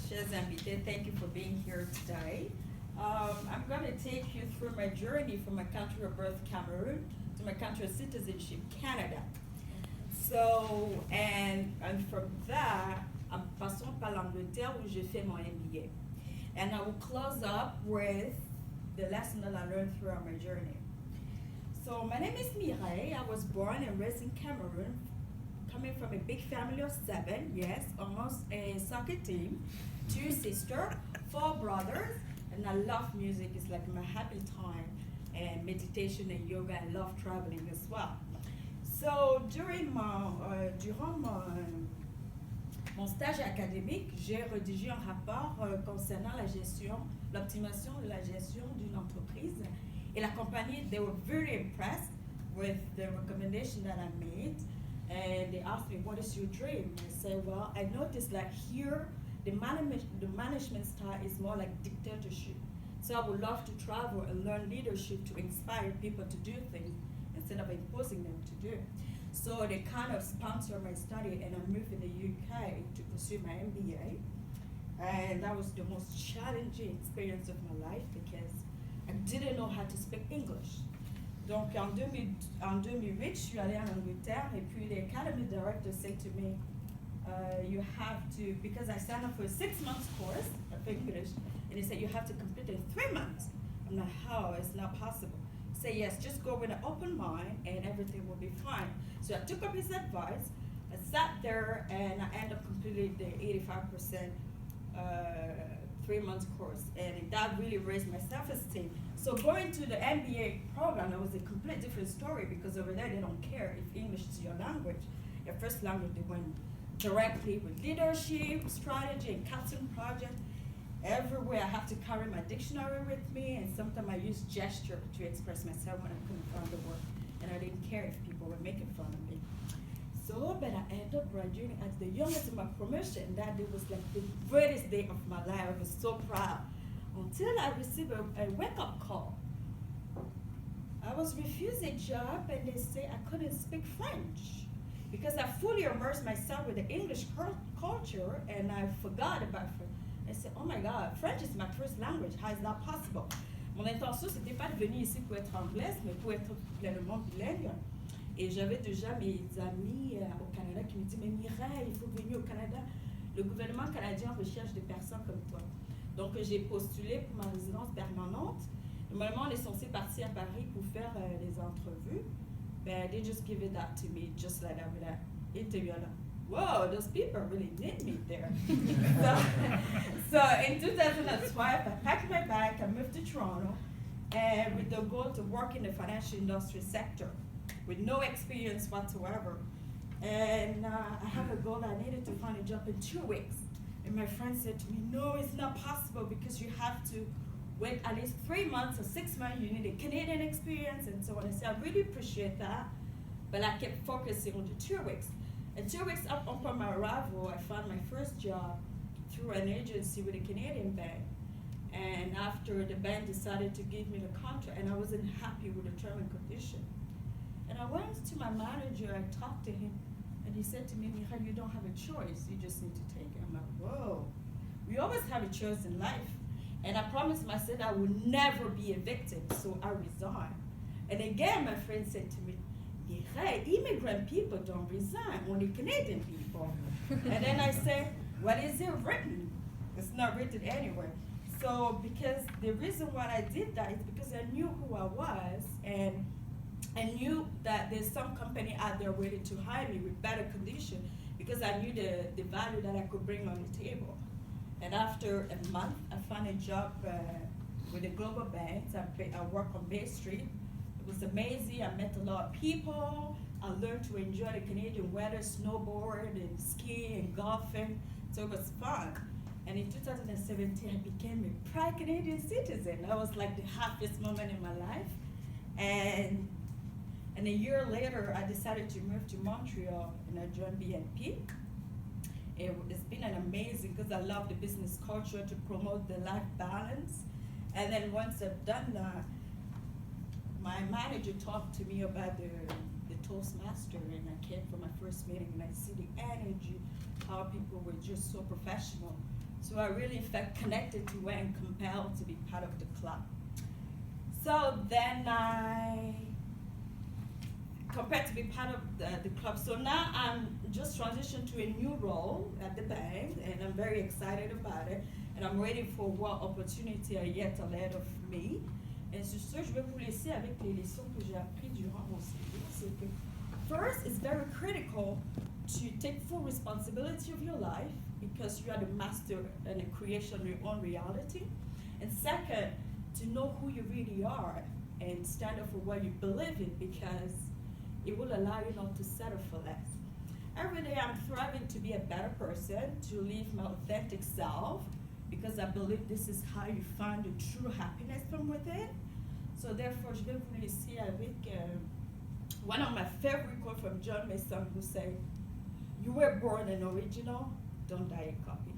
chers invités, thank you for being here today. I'm going to take you through my journey from my country of birth, Cameroon, to my country of citizenship, Canada. So, and from there, I'm passant par l'Angleterre où j'ai fait mon MBA. And I will close up with the lesson that I learned throughout my journey. So my name is Mireille. I was born and raised in Cameroon, coming from a big family of 7, yes, almost a soccer team, 2 sisters, 4 brothers, and I love music. It's like my happy time, and meditation and yoga. I love traveling as well. So durant mon stage académique, j'ai rédigé un rapport concernant la gestion, l'optimisation de la gestion d'une entreprise. Et la compagnie, they were very impressed with the recommendation that I made. And they asked me, what is your dream? I said, well, I noticed that here, the management style is more like dictatorship. So I would love to travel and learn leadership to inspire people to do things instead of imposing them to do. So they kind of sponsored my study, and I moved in the UK to pursue my MBA. And that was the most challenging experience of my life because I didn't know how to speak English. Donc en 2008, je suis allée en Angleterre, et puis the academy director said to me, you have to, because I signed up for a 6-month course of English, and he said you have to complete it in 3 months. I'm like, how? It's not possible. He said, yes, just go with an open mind and everything will be fine. So I took up his advice, I sat there, and I ended up completing the 85% 3-month course, and that really raised my self-esteem. So going to the MBA program, it was a complete different story because over there they don't care if English is your language. Your first language, they went directly with leadership, strategy, and captain project. Everywhere I have to carry my dictionary with me, and sometimes I use gesture to express myself when I couldn't find the word. And I didn't care if people were making fun of me. So, but I ended up graduating as the youngest in my promotion. That day was like the greatest day of my life. I was so proud. Until I received a wake-up call. I was refused a job, and they say I couldn't speak French because I fully immersed myself with the English culture, and I forgot about French. I said, oh my God, French is my first language. How is that possible? Mon intention, c'était pas de venir ici pour être anglaise, mais pour être pleinement bilingue. Et j'avais déjà mes amis au Canada qui me disaient, mais Mireille, il faut venir au Canada. Le gouvernement canadien recherche des personnes comme toi. Donc j'ai postulé pour ma résidence permanente. Normalement, on est censé partir à Paris pour faire les entrevues. But they just give it that to me, just like that, with that interview. Whoa, those people really need me there. so in 2012, I packed my bag, I moved to Toronto, and with the goal to work in the financial industry sector, with no experience whatsoever. And I have a goal that I needed to find a job in 2 weeks. And my friend said to me, no, it's not possible because you have to wait at least 3 months or 6 months. You need a Canadian experience and so on. I said, I really appreciate that, but I kept focusing on the 2 weeks. And 2 weeks upon my arrival, I found my first job through an agency with a Canadian bank. And after the bank decided to give me the contract, and I wasn't happy with the term and condition. And I went to my manager, I talked to him, and he said to me, Mireille, you don't have a choice, you just need to take it. I'm like, whoa, we always have a choice in life. And I promised myself I would never be a victim, so I resigned. And again, my friend said to me, Mireille, immigrant people don't resign, only Canadian people. And then I said, what is it written? It's not written anywhere. So because the reason why I did that is because I knew who I was, and I knew that there's some company out there ready to hire me with better condition because I knew the value that I could bring on the table. And after a month, I found a job with the global banks. I work on Bay Street. It was amazing. I met a lot of people. I learned to enjoy the Canadian weather, snowboard and skiing and golfing. So it was fun. And in 2017, I became a proud Canadian citizen. That was like the happiest moment in my life. And a year later, I decided to move to Montreal, and I joined BNP. It's been an amazing, because I love the business culture to promote the life balance. And then once I've done that, my manager talked to me about the toastmaster, and I came for my first meeting, and I see the energy, how people were just so professional. So I really felt connected to it and compelled to be part of the club. So then I compared to be part of the club. So now I'm just transitioned to a new role at the bank, and I'm very excited about it. And I'm ready for what opportunity are yet ahead of me. Et sur ce, je vais vous laisser avec les leçons que j'ai apprises durant mon séjour. C'est que first, it's very critical to take full responsibility of your life because you are the master and the creation of your own reality. And second, to know who you really are and stand up for what you believe in because it will allow you not to settle for less. Every day I'm thriving to be a better person, to live my authentic self, because I believe this is how you find the true happiness from within. So therefore, je vais vous laisser avec one of my favorite quotes from John Mason who said, "You were born an original, don't die a copy."